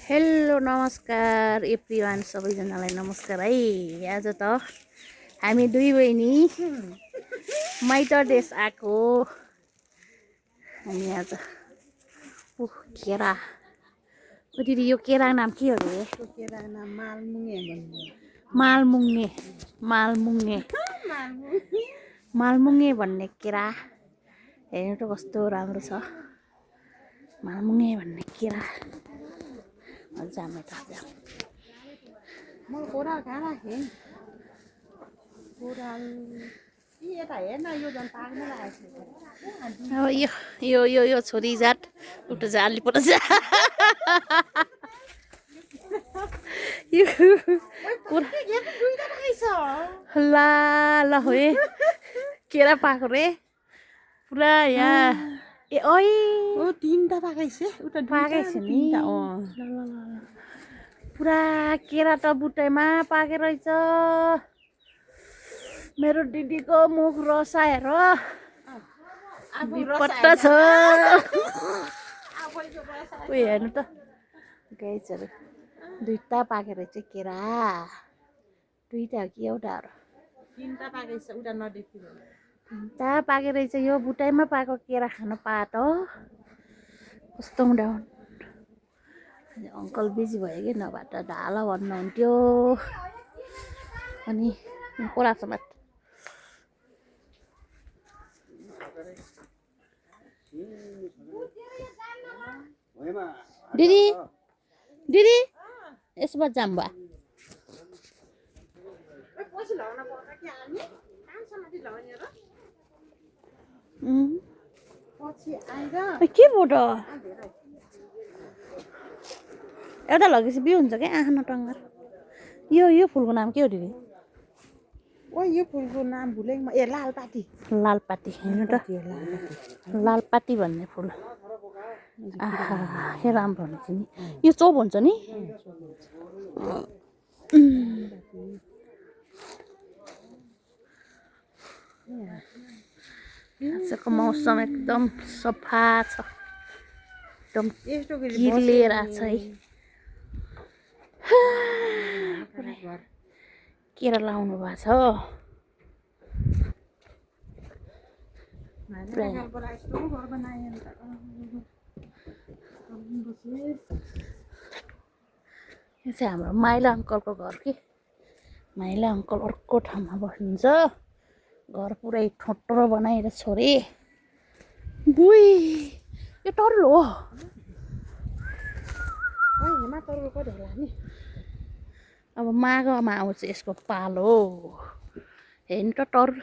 Hello नमस्कार everyone सबैजनालाई नमस्कार है। आज त हामी दुई बहिनी माइत देश आएको। हामी आज केरा दिदी यो केरा नाम के हो रे? केरा नाम मालमुङे भन्ने। मालमुङे मालमुङे मालमुङे भन्ने केरा हेर्नु त कस्तो राम्रो छ। मालमुङे भन्ने केरा जामै त म कोराल कहाँ राखेँ? कोराल यता हेर्न यो झन् पाक्न लागेको छ। अब यो छोरी जात उठो जा अलि पो जा यो ला ला हो केरा पाएको रे पुरा यहाँ ए ओइ ओ तीनटा पाकेछ उता पाकेछ नि पुरा केरा त बुट्टैमा पाके रहेछ। मेरो दिदीको मुख रसाएर विपट्ट छ। उयो हेर्नु त गाइजहरू दुईटा पाके रहेछ केरा। दुईटा हो कि एउटा हो? तीनटा पाकेछ उता नदेखिनु। तीनटा पाके रहेछ। यो बुट्टैमा पाएको केरा खान पाए त कस्तो हुँदा अङ्कल बिजी भयो कि नभए त ढाल भन्नुहुन्थ्यो। अनि कोला समात दिदी दिदी यसमा जाम्बा के बोट एउटा लगेपछि बिउ हुन्छ क्या आँखा टङ्गर। यो फुलको नाम के हो दिदी? ओ यो फुलको नाम भुलेँ म। ए लालपाती। लालपाती हेर्नु त लालपाती भन्ने फुल। आहा के राम्रो हुन्छ नि यो चोप हुन्छ नि। आजको मौसम एकदम सफा छ, एकदम क्लियर छ है। केरा लाउनु भएको छ। यो चाहिँ हाम्रो माइला अङ्कलको घर कि माइला अङ्कल अर्को ठाउँमा बस्नुहुन्छ। घर पुरै ठोट्रो बनाएर छोरे बुई यो तरुल हो। अब माघमा आउँछ यसको पालो हेर्नु त तरुल।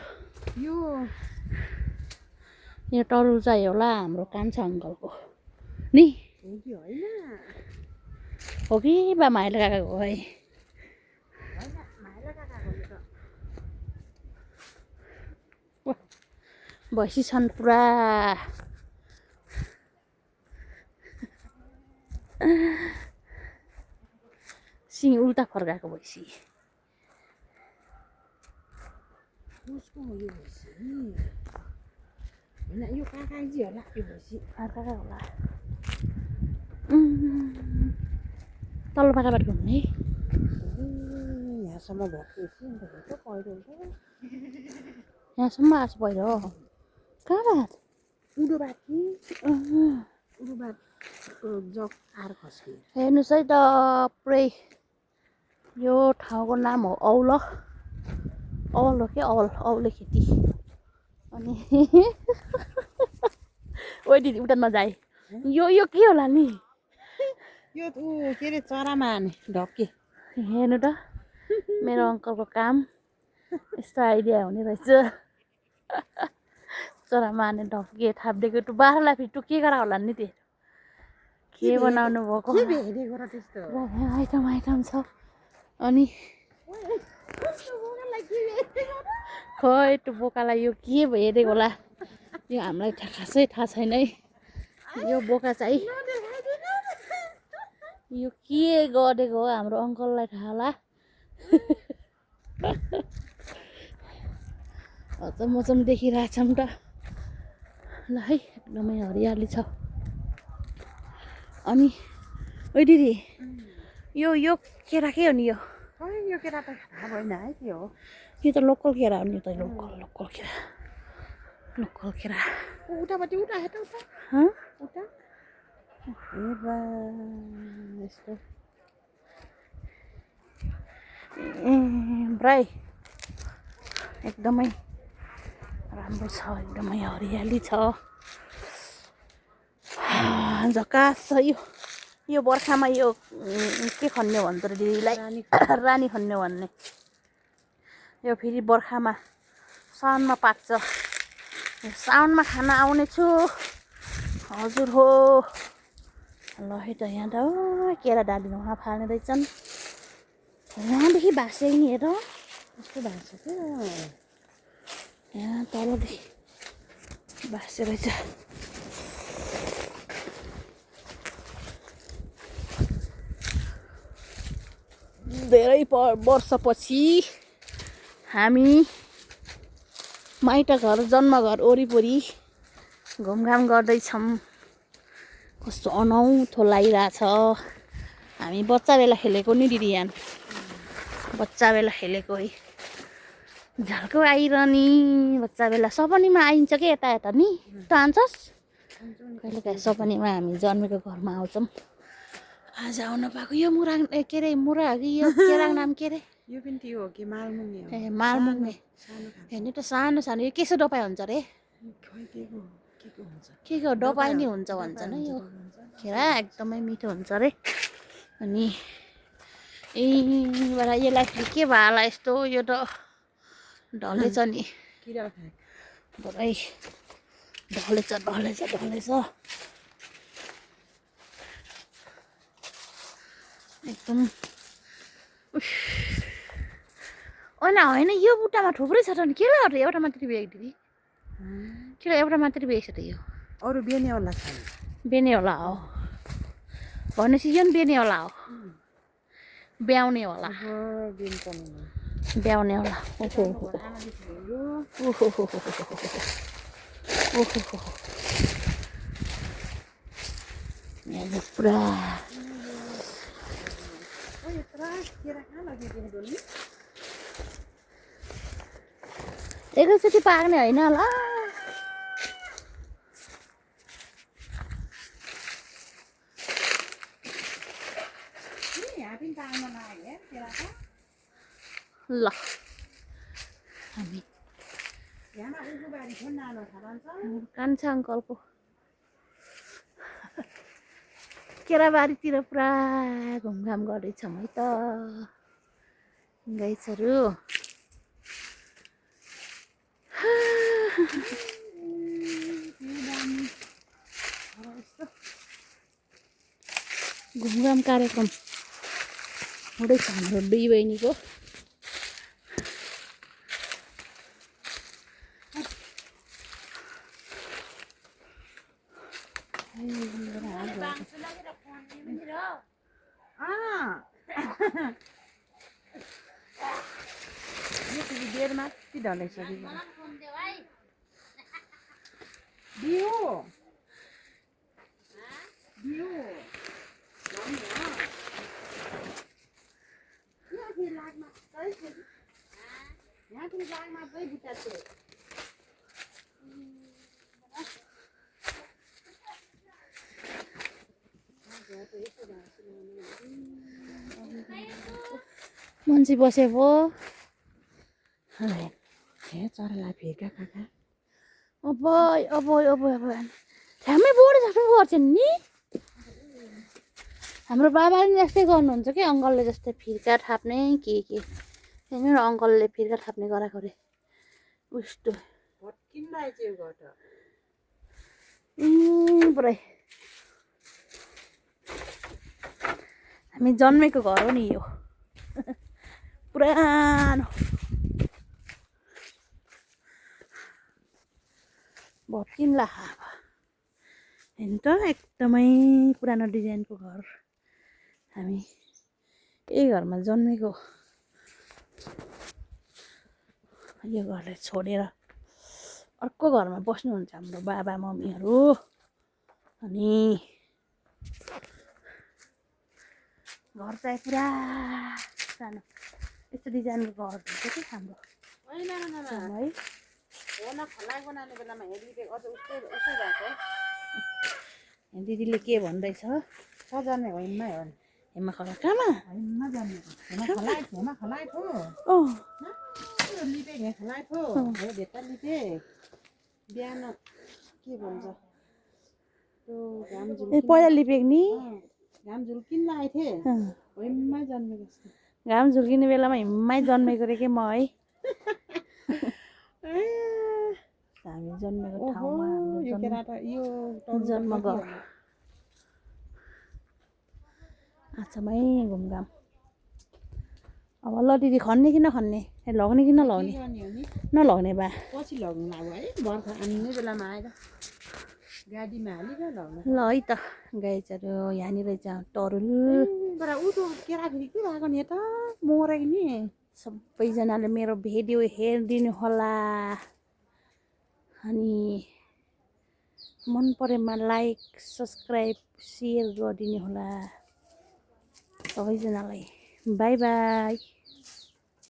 यो तरुल चाहिँ होला हाम्रो कान्छा अङ्कलको नि हो कि बा माइला काकाको है। भैँसी छन् पुरा। सिङ उल्टा फर्काएको भैँसी। यो काकाजी होला यो भैँसी काका होला। तल्लो बाटाबाट घुम्ने यहाँसम्म भएको पहिरो यहाँसम्म आएको पहिरो कहाँबाट? उडोबाट कि उडोबाट जग आएर खस्कियो। हेर्नुहोस् है त पुरै यो ठाउँको नाम हो औल। औल हो कि औले खेती। अनि ओ दिदी उता नजाए यो के होला नि? यो के अरे चरामा हाने ढक्के। हेर्नु त मेरो अङ्कलको काम यस्तो आइडिया हुने रहेछ। चरामा हाने ढक्के थापिदिएको टु बाख्रालाई फेरि टुकिएर होला नि त्यो के बनाउनु भएको आइटम छ। अनि खै त्यो बोकालाई यो के हेरेको होला यो हामीलाई खासै थाहा छैन है। यो बोका चाहिँ यो के गरेको हो हाम्रो अङ्कललाई थाहा होला। मौसम देखिरहेछौँ त ल है एकदमै हरियाली छ। अनि ओइ दिदी यो केरा के हो नि यो खै यो केरा त थाहा भएन है के हो यो त लोकल केरा हो नि त लोकल केरा लोकल केरा उतापट्टि उता हेर उता हँ उता ए बा यस्तो ब्राई एकदमै राम्रो छ एकदमै हरियाली छ झकास छ यो बर्खामा यो के खन्ने भन्छ र दिदीलाई रानी खन्ने भन्ने यो फेरि बर्खामा साउनमा पाक्छ साउनमा खान आउने छु हजुर हो ल है त यहाँ त केरा डालीमा उहाँ फाल्ने रहेछन् यहाँदेखि भाँसे नि हेर यस्तो भएको छ क्या यहाँ तलदेखि भाँसे रहेछ धेरै वर्षपछि हामी माइत घर जन्म घर वरिपरि घुमघाम गर्दैछौँ कस्तो अनौठो लागिरहेछ हामी बच्चा बेला खेलेको नि दिदी यहाँ बच्चा बेला खेलेको है झल्को आइरहने बच्चा बेला सपनीमा आइन्छ कि यता यता नि त आन्छस् कहिलेकाहीँ सपनीमा हामी जन्मेको घरमा आउँछौँ आज आउन पाएको यो मुराङ के अरे मुरा यो केराको नाम के अरे यो पनि त्यो हो कि मालमुङ्गे हो ए मालमुङ्गे सानो हेर्नु त सानो सानो यो केसो डपाइ हुन्छ अरे खै के को हुन्छ के हो डपाइ नै हुन्छ भन्छन् है यो केरा एकदमै मिठो हुन्छ अरे अनि यहीँबाट यसलाई के भयो होला यस्तो यो त ढलेछ नि किरा खाए पुरै ढलेछ एकदम होइन यो बुट्टामा थुप्रै छ त नि के ल एउटा मात्रै बेग दिदी के एउटा मात्रै बेग छ त यो अरू बेनेवाला छ बेनेवाला हो भनेपछि यो पनि बेनेवाला हो ब्याउनेवाला ब्याउनेवाला ओहो पुरा एकैचोटि पाक्ने होइन होला ल हामी कान्छा अङ्कलको केराबारीतिर पुरा घुमघाम गर्दैछौँ है त गाइसहरू घुमघाम कार्यक्रम हुँदैछ हाम्रो दुई बहिनीको बेर माथि ढलेछ बिउ मान्छे बसे पो हे चरालाई फेका काका अब ठ्याम्मै बोडी जस्तो गर्छन् नि हाम्रो बाबाले नि यस्तै गर्नुहुन्छ कि अङ्कलले जस्तै फिर्का थाप्ने के हेर्नु न अङ्कलले फिर्का थाप्ने गराएको अरे उस्तो पुरै हामी जन्मेको घर हो नि यो पुरानो भत्किन्ला हेर्नु त एकदमै पुरानो डिजाइनको घर हामी यही घरमा जन्मेको यो घरलाई छोडेर अर्को घरमा बस्नुहुन्छ हाम्रो बाबा मम्मीहरू अनि घर चाहिँ पुरा सानो यस्तो डिजाइनको घर हुन्छ कि हाम्रो होइन है। हो न खलाइ बनाउने बेलामा हेरिदिएको अझ उस्तै भएको दिदीले के भन्दैछ सजाने होइनमै हो नि हेमा खला कहाँमा होइनमा जन्मेको हेमा खलाइ थो ओ लिपे घे खलाइ थो हो भेट्टा लिपे बिहान के भन्छ त्यो घाम ए पहिला लिपेको नि घाम झुल्किन लागेको थिएँ होइनमै जन्मेको जस्तो घाम झुल्किने बेलामा हिममै जन्मेको रे के म है हामी जन्मेको ठाउँमा यो केटा यो जन्म घर आछामै घुमघाम अब ल दिदी खन्ने कि नखन्ने लग्ने कि नलग्ने नलग्ने बा पछि लग्नु लाग्यो है बर्खा आउने बेलामा आएर गाडीमा हालिरह लग्नु ल है त गाईचहरू यहाँनिर चाहिँ तरुल तर ऊ त केटाखेरि के भएको नि यता मरेको नि सबैजनाले मेरो भिडियो हेरिदिनु होला अनि मन परेमा लाइक सब्सक्राइब सेयर गरिदिनु होला सबैजनालाई बाई बाई।